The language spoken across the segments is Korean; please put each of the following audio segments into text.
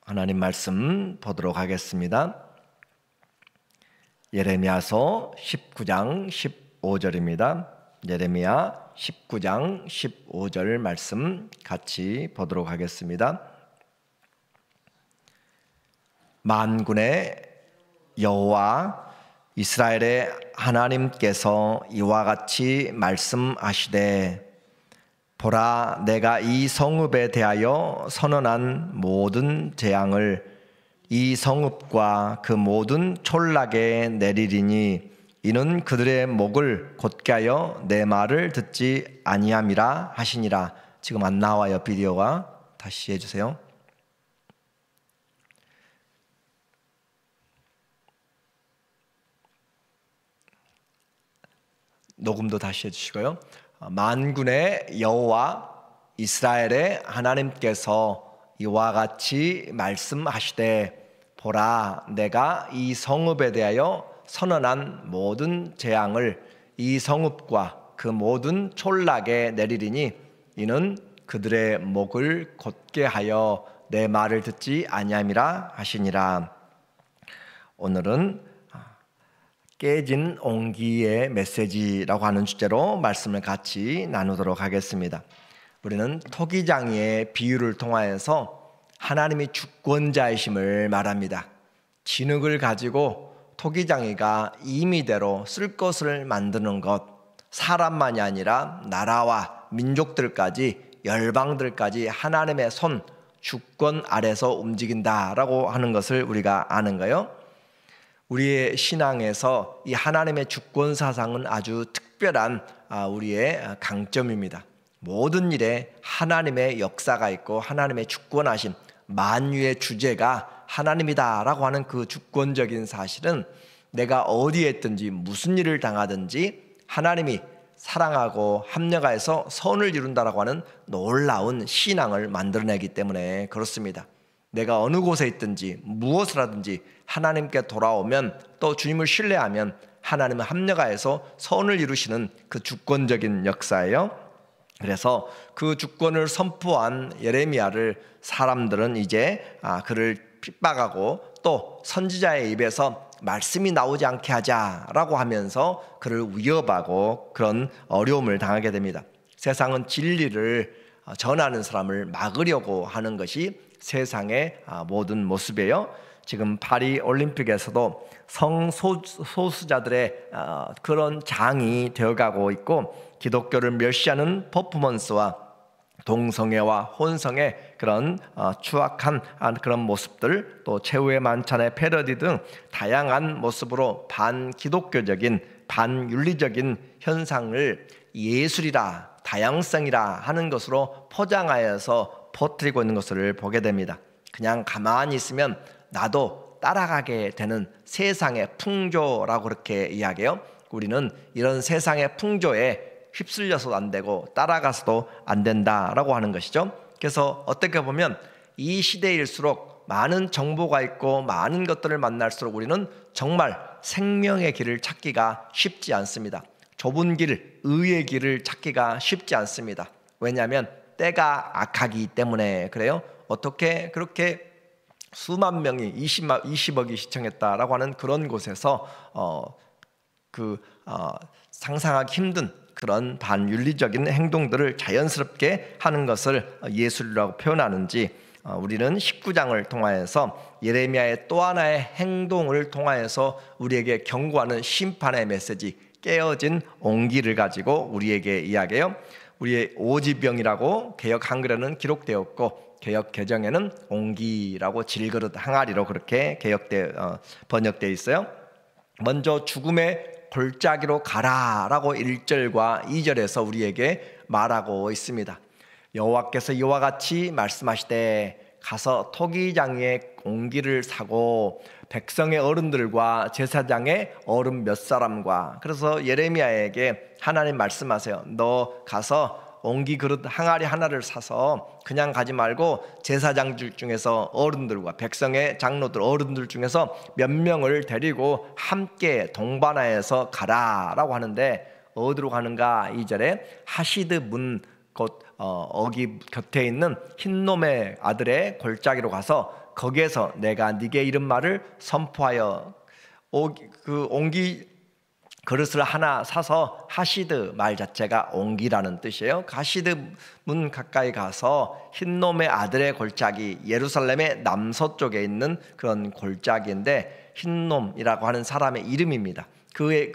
하나님 말씀 보도록 하겠습니다. 예레미야서 19장 15절입니다. 예레미야 19장 15절 말씀 같이 보도록 하겠습니다. 만군의 여호와 이스라엘의 하나님께서 이와 같이 말씀하시되, 보라, 내가 이 성읍에 대하여 선언한 모든 재앙을 이 성읍과 그 모든 촌락에 내리리니 이는 그들의 목을 곧게 하여 내 말을 듣지 아니함이라 하시니라. 지금 안 나와요, 비디오가. 다시 해주세요. 녹음도 다시 해주시고요. 만군의 여호와 이스라엘의 하나님께서 이와 같이 말씀하시되, 보라, 내가 이 성읍에 대하여 선언한 모든 재앙을 이 성읍과 그 모든 촌락에 내리리니 이는 그들의 목을 곧게 하여 내 말을 듣지 아니함이라 하시니라. 오늘은 깨진 온기의 메시지라고 하는 주제로 말씀을 같이 나누도록 하겠습니다. 우리는 토기장이의 비유를 통하여서 하나님이 주권자이심을 말합니다. 진흙을 가지고 토기장이가 임의대로 쓸 것을 만드는 것, 사람만이 아니라 나라와 민족들까지, 열방들까지 하나님의 손, 주권 아래서 움직인다라고 하는 것을 우리가 아는 거예요. 우리의 신앙에서 이 하나님의 주권 사상은 아주 특별한 우리의 강점입니다. 모든 일에 하나님의 역사가 있고 하나님의 주권하심, 만유의 주제가 하나님이다라고 하는 그 주권적인 사실은 내가 어디에 있든지 무슨 일을 당하든지 하나님이 사랑하고 합력하여서 선을 이룬다라고 하는 놀라운 신앙을 만들어내기 때문에 그렇습니다. 내가 어느 곳에 있든지 무엇을 하든지 하나님께 돌아오면, 또 주님을 신뢰하면 하나님은 합력하여서 선을 이루시는 그 주권적인 역사예요. 그래서 그 주권을 선포한 예레미야를 사람들은 이제 그를 핍박하고 또 선지자의 입에서 말씀이 나오지 않게 하자라고 하면서 그를 위협하고 그런 어려움을 당하게 됩니다. 세상은 진리를 전하는 사람을 막으려고 하는 것이 세상의 모든 모습이에요. 지금 파리 올림픽에서도 성소수자들의 그런 장이 되어가고 있고, 기독교를 멸시하는 퍼포먼스와 동성애와 혼성의 그런 추악한 그런 모습들, 또 최후의 만찬의 패러디 등 다양한 모습으로 반기독교적인, 반윤리적인 현상을 예술이라, 다양성이라 하는 것으로 포장하여서 퍼뜨리고 있는 것을 보게 됩니다. 그냥 가만히 있으면 나도 따라가게 되는 세상의 풍조라고 그렇게 이야기해요. 우리는 이런 세상의 풍조에 휩쓸려서도 안 되고 따라가서도 안 된다라고 하는 것이죠. 그래서 어떻게 보면 이 시대일수록 많은 정보가 있고 많은 것들을 만날수록 우리는 정말 생명의 길을 찾기가 쉽지 않습니다. 좁은 길, 의의 길을 찾기가 쉽지 않습니다. 왜냐하면 때가 악하기 때문에 그래요. 어떻게 그렇게 수만 명이 20억이 시청했다라고 하는 그런 곳에서 상상하기 힘든 그런 반윤리적인 행동들을 자연스럽게 하는 것을 예술이라고 표현하는지, 우리는 19장을 통하여서 예레미야의 또 하나의 행동을 통하여서 우리에게 경고하는 심판의 메시지, 깨어진 온기를 가지고 우리에게 이야기해요. 우리의 오지병이라고 개역 한글에는 기록되었고, 개역 개정에는 온기라고 질그릇 항아리로 그렇게 번역되어 있어요. 먼저 죽음의 골짜기로 가라라고 1절과 2절에서 우리에게 말하고 있습니다. 여호와께서 이와 같이 말씀하시되, 가서 토기장의 온기를 사고 백성의 어른들과 제사장의 어른 몇 사람과, 그래서 예레미야에게 하나님 말씀하세요. 너 가서 온기 그릇 항아리 하나를 사서 그냥 가지 말고 제사장들 중에서 어른들과 백성의 장로들 어른들 중에서 몇 명을 데리고 함께 동반하여서 가라라고 하는데, 어디로 가는가? 2절에 하시드 문 곧 어기 곁에 있는 흰놈의 아들의 골짜기로 가서 거기에서 내가 네게 이른 말을 선포하여 그 옹기 그릇을 하나 사서 하시드 말 자체가 옹기라는 뜻이에요. 하시드 문 가까이 가서 흰놈의 아들의 골짜기, 예루살렘의 남서쪽에 있는 그런 골짜기인데 흰놈이라고 하는 사람의 이름입니다. 그의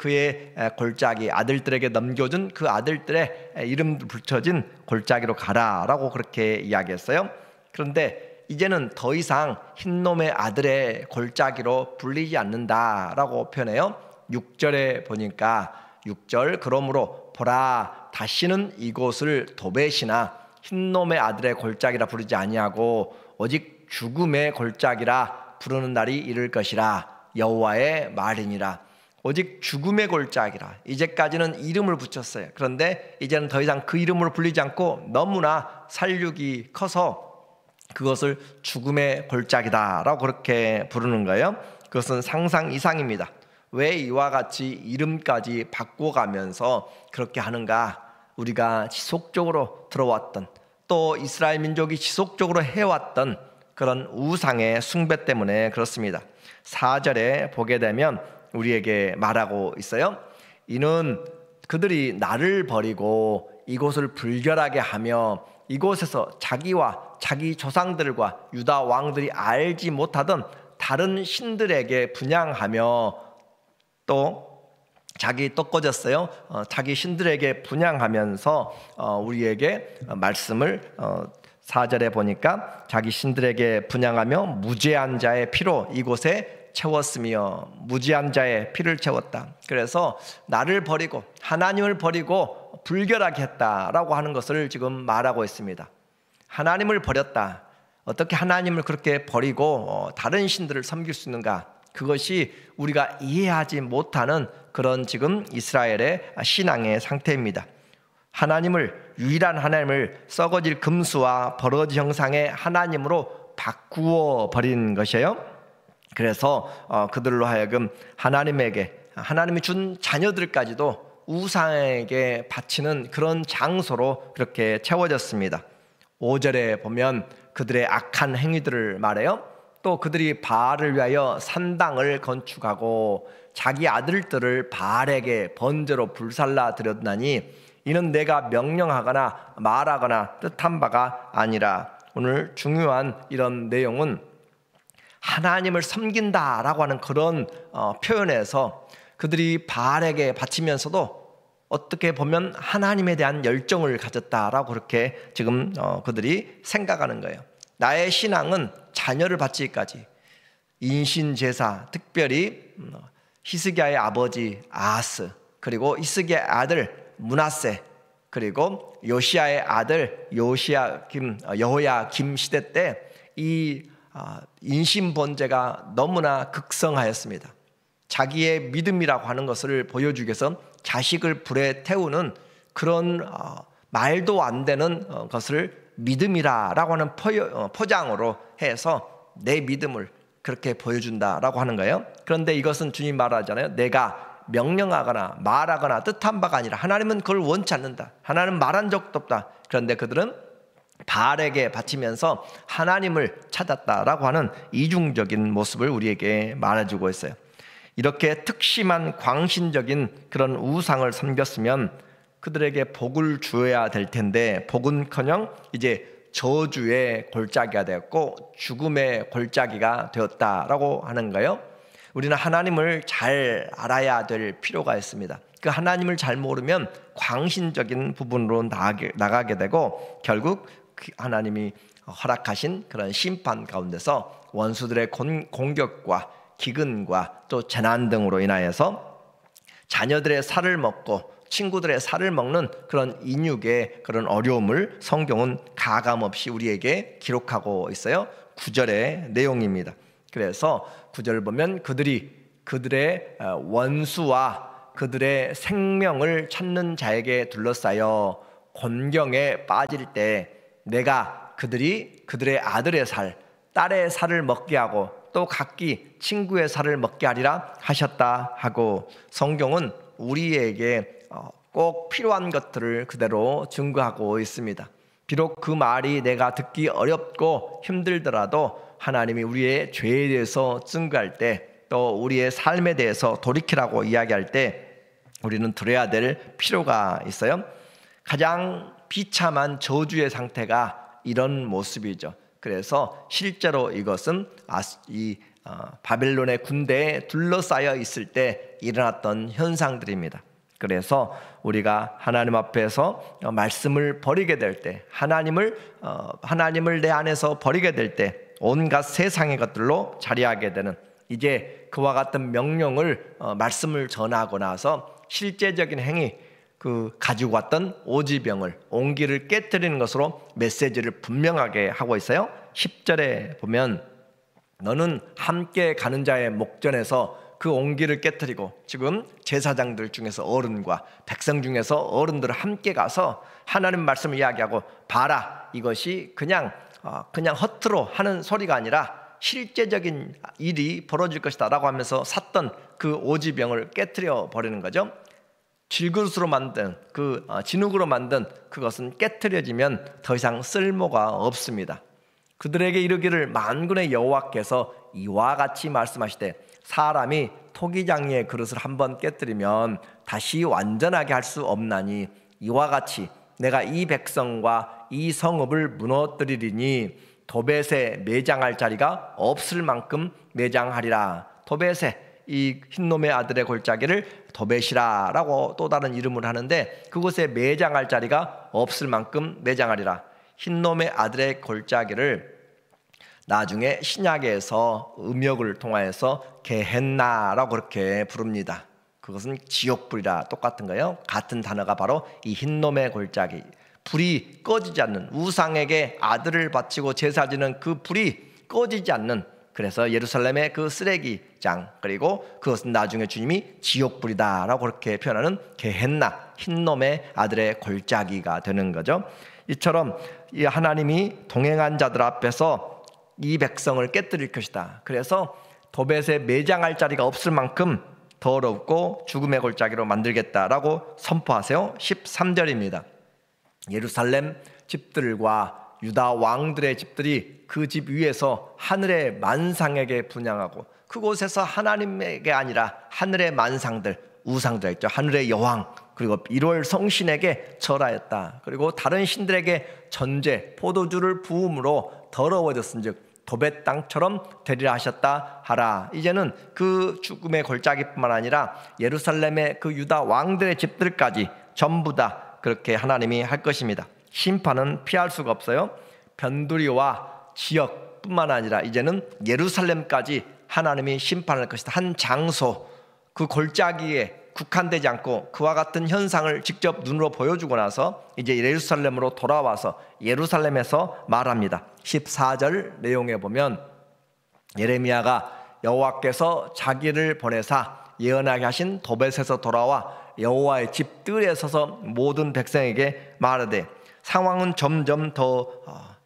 골짜기, 아들들에게 넘겨준 그 아들들의 이름 붙여진 골짜기로 가라라고 그렇게 이야기했어요. 그런데 이제는 더 이상 흰놈의 아들의 골짜기로 불리지 않는다라고 표현해요. 6절에 보니까 6절 그러므로 보라 다시는 이곳을 도벳이나 흰놈의 아들의 골짜기라 부르지 아니하고 오직 죽음의 골짜기라 부르는 날이 이를 것이라 여호와의 말이니라. 오직 죽음의 골짜기라. 이제까지는 이름을 붙였어요. 그런데 이제는 더 이상 그 이름으로 불리지 않고 너무나 살육이 커서 그것을 죽음의 골짜기다라고 그렇게 부르는 거예요. 그것은 상상 이상입니다. 왜 이와 같이 이름까지 바꿔가면서 그렇게 하는가? 우리가 지속적으로 들어왔던, 또 이스라엘 민족이 지속적으로 해왔던 그런 우상의 숭배 때문에 그렇습니다. 4절에 보게 되면 우리에게 말하고 있어요. 이는 그들이 나를 버리고 이곳을 불결하게 하며 이곳에서 자기와 자기 조상들과 유다 왕들이 알지 못하던 다른 신들에게 분향하며 또 자기 또 꺼졌어요. 자기 신들에게 분향하면서 우리에게 말씀을 4절에 보니까 자기 신들에게 분향하며 무죄한 자의 피로 이곳에 채웠으며 무죄한 자의 피를 채웠다. 그래서 나를 버리고 하나님을 버리고 불결하게 했다라고 하는 것을 지금 말하고 있습니다. 하나님을 버렸다. 어떻게 하나님을 그렇게 버리고 다른 신들을 섬길 수 있는가? 그것이 우리가 이해하지 못하는 그런 지금 이스라엘의 신앙의 상태입니다. 하나님을, 유일한 하나님을 썩어질 금수와 버러지 형상의 하나님으로 바꾸어 버린 것이에요. 그래서 그들로 하여금 하나님이 준 자녀들까지도 우상에게 바치는 그런 장소로 그렇게 채워졌습니다. 5절에 보면 그들의 악한 행위들을 말해요. 또 그들이 바알을 위하여 산당을 건축하고 자기 아들들을 바알에게 번제로 불살라 드렸나니 이는 내가 명령하거나 말하거나 뜻한 바가 아니라. 오늘 중요한 이런 내용은 하나님을 섬긴다라고 하는 그런 표현에서 그들이 바알에게 바치면서도 어떻게 보면 하나님에 대한 열정을 가졌다라고 그렇게 지금 그들이 생각하는 거예요. 나의 신앙은 자녀를 바치기까지, 인신제사, 특별히 히스기야의 아버지 아하스, 그리고 히스기야의 아들 므낫세, 그리고 요시야의 아들 여호야김 시대 때 이 인신 번제가 너무나 극성하였습니다. 자기의 믿음이라고 하는 것을 보여주기 위해서 자식을 불에 태우는 그런 말도 안 되는 것을 믿음이라고 하는 포장으로 해서 내 믿음을 그렇게 보여준다라고 하는 거예요. 그런데 이것은 주님 말하잖아요. 내가 명령하거나 말하거나 뜻한 바가 아니라. 하나님은 그걸 원치 않는다. 하나님은 말한 적도 없다. 그런데 그들은 바알에게 바치면서 하나님을 찾았다라고 하는 이중적인 모습을 우리에게 말해주고 있어요. 이렇게 특심한 광신적인 그런 우상을 섬겼으면 그들에게 복을 주어야 될 텐데 복은커녕 이제 저주의 골짜기가 되었고 죽음의 골짜기가 되었다라고 하는 거예요. 우리는 하나님을 잘 알아야 될 필요가 있습니다. 그 하나님을 잘 모르면 광신적인 부분으로 나가게 되고 결국 하나님이 허락하신 그런 심판 가운데서 원수들의 공격과 기근과 또 재난 등으로 인하여서 자녀들의 살을 먹고 친구들의 살을 먹는 그런 인육의 그런 어려움을 성경은 가감없이 우리에게 기록하고 있어요. 9절의 내용입니다. 그래서 9절을 보면 그들의 원수와 그들의 생명을 찾는 자에게 둘러싸여 곤경에 빠질 때 내가 그들의 아들의 살, 딸의 살을 먹게 하고 또 각기 친구의 살을 먹게 하리라 하셨다 하고 성경은 우리에게 꼭 필요한 것들을 그대로 증거하고 있습니다. 비록 그 말이 내가 듣기 어렵고 힘들더라도 하나님이 우리의 죄에 대해서 증거할 때, 또 우리의 삶에 대해서 돌이키라고 이야기할 때 우리는 들어야 될 필요가 있어요. 가장 비참한 저주의 상태가 이런 모습이죠. 그래서 실제로 이것은 바벨론의 군대에 둘러싸여 있을 때 일어났던 현상들입니다. 그래서 우리가 하나님 앞에서 말씀을 버리게 될 때, 하나님을 내 안에서 버리게 될 때 온갖 세상의 것들로 자리하게 되는, 이제 그와 같은 명령을 말씀을 전하고 나서 실제적인 행위, 그 가지고 왔던 오지병을, 옹기를 깨뜨리는 것으로 메시지를 분명하게 하고 있어요. 10절에 보면 너는 함께 가는 자의 목전에서 그 옹기를 깨뜨리고, 지금 제사장들 중에서 어른과 백성 중에서 어른들을 함께 가서 하나님 말씀을 이야기하고, 봐라, 이것이 그냥 허투루 하는 소리가 아니라 실제적인 일이 벌어질 것이다 라고 하면서 샀던 그 오지병을 깨뜨려 버리는 거죠. 질그릇으로 만든 진흙으로 만든 그것은 깨뜨려지면 더 이상 쓸모가 없습니다. 그들에게 이르기를 만군의 여호와께서 이와 같이 말씀하시되, 사람이 토기장이의 그릇을 한번 깨뜨리면 다시 완전하게 할 수 없나니 이와 같이 내가 이 백성과 이 성읍을 무너뜨리리니 도벳에 매장할 자리가 없을 만큼 매장하리라. 도벳에, 이 흰놈의 아들의 골짜기를 도벳이라 라고 또 다른 이름을 하는데, 그곳에 매장할 자리가 없을 만큼 매장하리라. 흰놈의 아들의 골짜기를 나중에 신약에서 음역을 통하여서 게헨나라고 그렇게 부릅니다. 그것은 지옥불이라 똑같은 거예요. 같은 단어가 바로 이 흰놈의 골짜기, 불이 꺼지지 않는, 우상에게 아들을 바치고 제사지는 그 불이 꺼지지 않는, 그래서 예루살렘의 그 쓰레기장, 그리고 그것은 나중에 주님이 지옥불이다 라고 그렇게 표현하는 게헨나, 흰놈의 아들의 골짜기가 되는 거죠. 이처럼 이 하나님이 동행한 자들 앞에서 이 백성을 깨뜨릴 것이다. 그래서 도벳에 매장할 자리가 없을 만큼 더럽고 죽음의 골짜기로 만들겠다라고 선포하세요. 13절입니다. 예루살렘 집들과 유다 왕들의 집들이 그 집 위에서 하늘의 만상에게 분향하고, 그곳에서 하나님에게 아니라 하늘의 만상들, 우상들 있죠. 하늘의 여왕, 그리고 1월 성신에게 절하였다. 그리고 다른 신들에게 전제, 포도주를 부음으로 더러워졌은즉 도벳 땅처럼 되리라 하셨다 하라. 이제는 그 죽음의 골짜기뿐만 아니라 예루살렘의 그 유다 왕들의 집들까지 전부 다 그렇게 하나님이 할 것입니다. 심판은 피할 수가 없어요. 변두리와 지역뿐만 아니라 이제는 예루살렘까지 하나님이 심판할 것이다. 한 장소, 그 골짜기에 국한되지 않고 그와 같은 현상을 직접 눈으로 보여주고 나서 이제 예루살렘으로 돌아와서 예루살렘에서 말합니다. 14절 내용에 보면 예레미야가 여호와께서 자기를 보내사 예언하게 하신 도벳에서 돌아와 여호와의 집들에 서서 모든 백성에게 말하되, 상황은 점점 더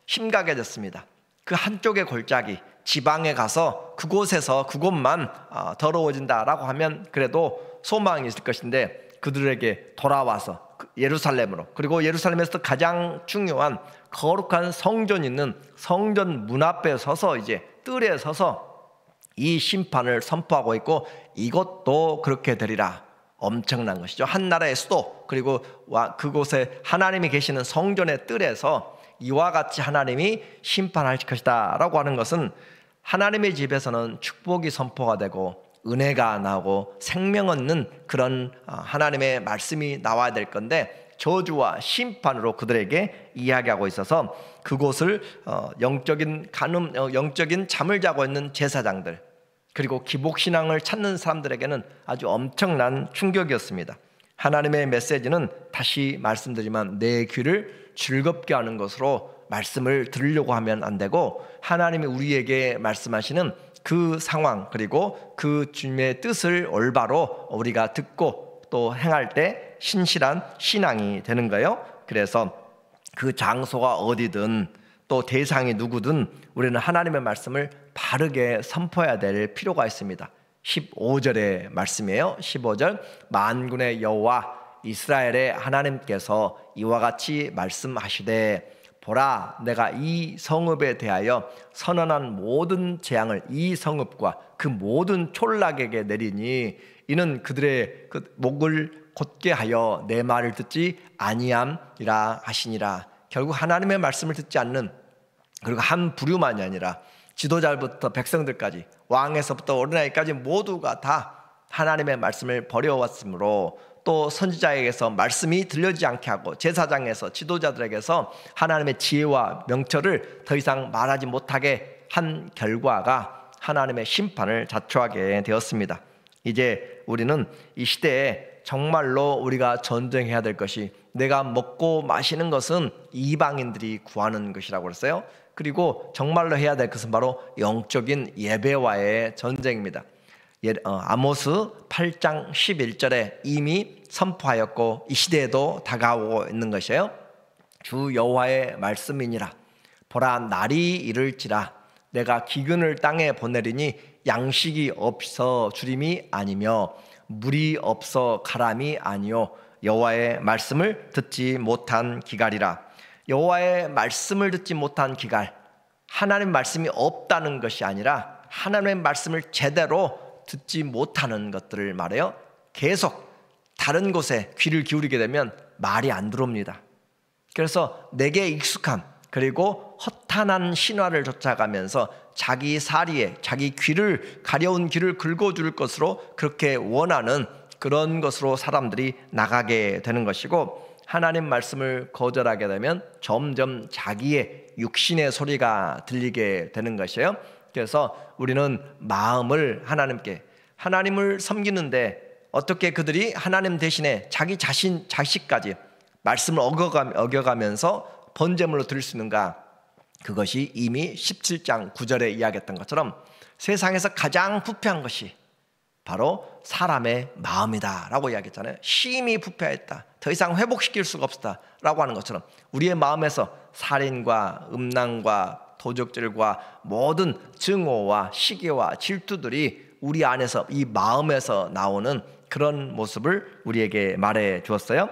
심각해졌습니다. 그 한쪽의 골짜기, 지방에 가서 그곳만 더러워진다라고 하면 그래도 소망이 있을 것인데, 그들에게 돌아와서 예루살렘으로, 그리고 예루살렘에서 가장 중요한 거룩한 성전이 있는 성전 문 앞에 서서, 이제 뜰에 서서 이 심판을 선포하고 있고, 이것도 그렇게 되리라. 엄청난 것이죠. 한 나라의 수도, 그리고 그곳에 하나님이 계시는 성전의 뜰에서 이와 같이 하나님이 심판할 것이다 라고 하는 것은, 하나님의 집에서는 축복이 선포가 되고 은혜가 나오고 생명 얻는 그런 하나님의 말씀이 나와야 될 건데, 저주와 심판으로 그들에게 이야기하고 있어서 그곳을 영적인 잠을 자고 있는 제사장들, 그리고 기복신앙을 찾는 사람들에게는 아주 엄청난 충격이었습니다. 하나님의 메시지는 다시 말씀드리지만 내 귀를 즐겁게 하는 것으로 말씀을 들으려고 하면 안 되고, 하나님이 우리에게 말씀하시는 그 상황, 그리고 그 주님의 뜻을 올바로 우리가 듣고 또 행할 때 신실한 신앙이 되는 거예요. 그래서 그 장소가 어디든 또 대상이 누구든 우리는 하나님의 말씀을 바르게 선포해야 될 필요가 있습니다. 15절의 말씀이에요. 15절, 만군의 여호와 이스라엘의 하나님께서 이와 같이 말씀하시되 보라 내가 이 성읍에 대하여 선언한 모든 재앙을 이 성읍과 그 모든 촌락에게 내리니 이는 그들의 그 목을 곧게 하여 내 말을 듣지 아니함이라 하시니라. 결국 하나님의 말씀을 듣지 않는, 그리고 한 부류만이 아니라 지도자부터 백성들까지 왕에서부터 어린아이까지 모두가 다 하나님의 말씀을 버려왔으므로 또 선지자에게서 말씀이 들려지지 않게 하고 제사장에서 지도자들에게서 하나님의 지혜와 명철을 더 이상 말하지 못하게 한 결과가 하나님의 심판을 자초하게 되었습니다. 이제 우리는 이 시대에 정말로 우리가 전쟁해야 될 것이, 내가 먹고 마시는 것은 이방인들이 구하는 것이라고 그랬어요. 그리고 정말로 해야 될 것은 바로 영적인 예배와의 전쟁입니다. 아모스 8장 11절에 이미 선포하였고 이 시대에도 다가오고 있는 것이에요. 주 여호와의 말씀이니라. 보라 날이 이를지라 내가 기근을 땅에 보내리니 양식이 없어 주림이 아니며 물이 없어 가람이 아니요 여호와의 말씀을 듣지 못한 기갈이라. 여호와의 말씀을 듣지 못한 기갈, 하나님의 말씀이 없다는 것이 아니라 하나님의 말씀을 제대로 듣지 못하는 것들을 말해요. 계속 다른 곳에 귀를 기울이게 되면 말이 안 들어옵니다. 그래서 내게 익숙한, 그리고 허탄한 신화를 쫓아가면서 자기 사리에 자기 귀를, 가려운 귀를 긁어줄 것으로 그렇게 원하는 그런 것으로 사람들이 나가게 되는 것이고, 하나님 말씀을 거절하게 되면 점점 자기의 육신의 소리가 들리게 되는 것이에요. 그래서 우리는 마음을 하나님을 섬기는데 어떻게 그들이 하나님 대신에 자기 자식까지 말씀을 어겨가면서 번제물로 드릴 수 있는가? 그것이 이미 17장 9절에 이야기했던 것처럼 세상에서 가장 부패한 것이 바로 사람의 마음이다 라고 이야기했잖아요. 심히 부패했다, 더 이상 회복시킬 수가 없다 라고 하는 것처럼 우리의 마음에서 살인과 음란과 도적질과 모든 증오와 시기와 질투들이 우리 안에서, 이 마음에서 나오는 그런 모습을 우리에게 말해 주었어요.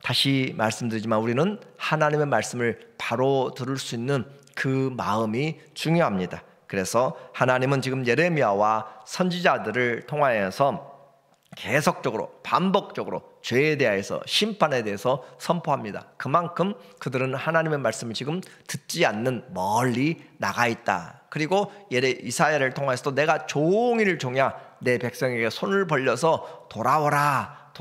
다시 말씀드리지만 우리는 하나님의 말씀을 바로 들을 수 있는 그 마음이 중요합니다. 그래서 하나님은 지금 예레미야와 선지자들을 통하여서 계속적으로 반복적으로 죄에 대해서, 심판에 대해서 선포합니다. 그만큼 그들은 하나님의 말씀을 지금 듣지 않는, 멀리 나가 있다. 그리고 이사야를 통해서도 내가 종일 종야 내 백성에게 손을 벌려서 돌아오라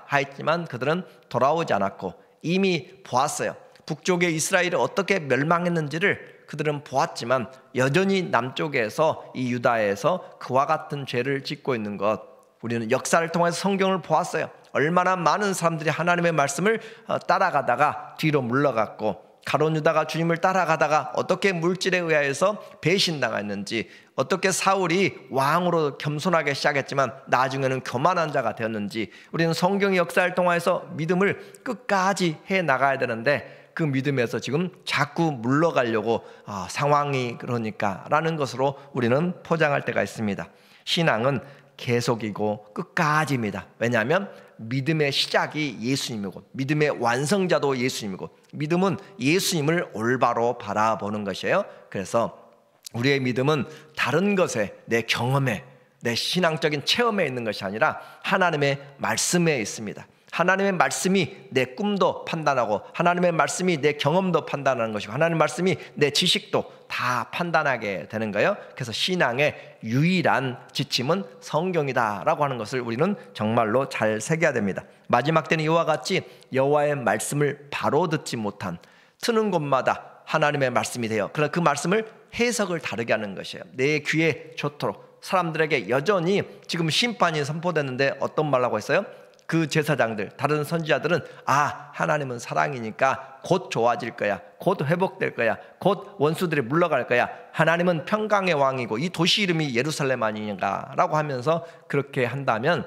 하였지만 그들은 돌아오지 않았고 이미 보았어요. 북쪽의 이스라엘이 어떻게 멸망했는지를 그들은 보았지만 여전히 남쪽에서, 이 유다에서 그와 같은 죄를 짓고 있는 것, 우리는 역사를 통해서 성경을 보았어요. 얼마나 많은 사람들이 하나님의 말씀을 따라가다가 뒤로 물러갔고, 가룟 유다가 주님을 따라가다가 어떻게 물질에 의하여서 배신당했는지, 어떻게 사울이 왕으로 겸손하게 시작했지만 나중에는 교만한 자가 되었는지, 우리는 성경의 역사를 통해서 믿음을 끝까지 해나가야 되는데 그 믿음에서 지금 자꾸 물러가려고 상황이 그러니까 라는 것으로 우리는 포장할 때가 있습니다. 신앙은 계속이고 끝까지입니다. 왜냐하면 믿음의 시작이 예수님이고 믿음의 완성자도 예수님이고 믿음은 예수님을 올바로 바라보는 것이에요. 그래서 우리의 믿음은 다른 것에, 내 경험에, 내 신앙적인 체험에 있는 것이 아니라 하나님의 말씀에 있습니다. 하나님의 말씀이 내 꿈도 판단하고 하나님의 말씀이 내 경험도 판단하는 것이고 하나님의 말씀이 내 지식도 다 판단하게 되는 거예요. 그래서 신앙의 유일한 지침은 성경이다 라고 하는 것을 우리는 정말로 잘 새겨야 됩니다. 마지막 때는 이와 같이 여호와의 말씀을 바로 듣지 못한, 트는 곳마다 하나님의 말씀이 돼요. 그러나 그 말씀을 해석을 다르게 하는 것이에요. 내 귀에 좋도록. 사람들에게 여전히 지금 심판이 선포됐는데 어떤 말라고 했어요? 그 제사장들, 다른 선지자들은 하나님은 사랑이니까 곧 좋아질 거야, 곧 회복될 거야, 곧 원수들이 물러갈 거야, 하나님은 평강의 왕이고 이 도시 이름이 예루살렘 아니인가 라고 하면서 그렇게 한다면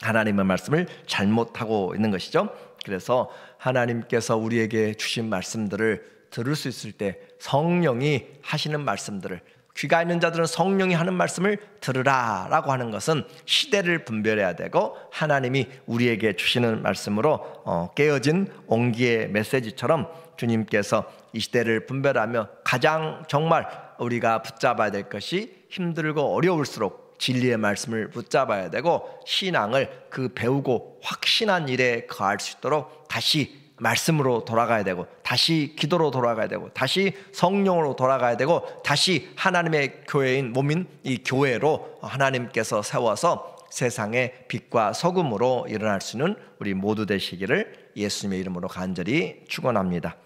하나님의 말씀을 잘못하고 있는 것이죠. 그래서 하나님께서 우리에게 주신 말씀들을 들을 수 있을 때 성령이 하시는 말씀들을 귀가 있는 자들은 성령이 하는 말씀을 들으라라고 하는 것은 시대를 분별해야 되고 하나님이 우리에게 주시는 말씀으로 깨어진 온기의 메시지처럼 주님께서 이 시대를 분별하며 가장 정말 우리가 붙잡아야 될 것이 힘들고 어려울수록 진리의 말씀을 붙잡아야 되고 신앙을 그 배우고 확신한 일에 거할 수 있도록 다시 말씀으로 돌아가야 되고 다시 기도로 돌아가야 되고 다시 성령으로 돌아가야 되고 다시 하나님의 교회인 몸인 이 교회로 하나님께서 세워서 세상의 빛과 소금으로 일어날 수 있는 우리 모두 되시기를 예수님의 이름으로 간절히 축원합니다.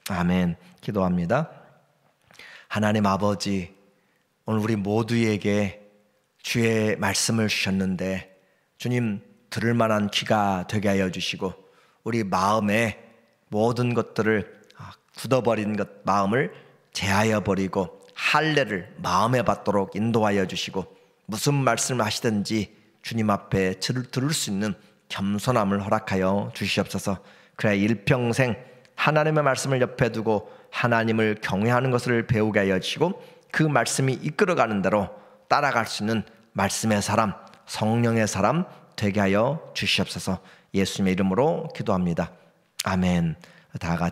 아멘. 기도합니다. 하나님 아버지, 오늘 우리 모두에게 주의 말씀을 주셨는데 주님 들을 만한 귀가 되게 하여 주시고 우리 마음에 모든 것들을 굳어버린 것 마음을 제하여 버리고 할례를 마음에 받도록 인도하여 주시고 무슨 말씀을 하시든지 주님 앞에 들을 수 있는 겸손함을 허락하여 주시옵소서. 그래야 일평생 하나님의 말씀을 옆에 두고 하나님을 경외하는 것을 배우게 하여 주시고 그 말씀이 이끌어가는 대로 따라갈 수 있는 말씀의 사람, 성령의 사람 되게 하여 주시옵소서. 예수님의 이름으로 기도합니다. 아멘. 다 같이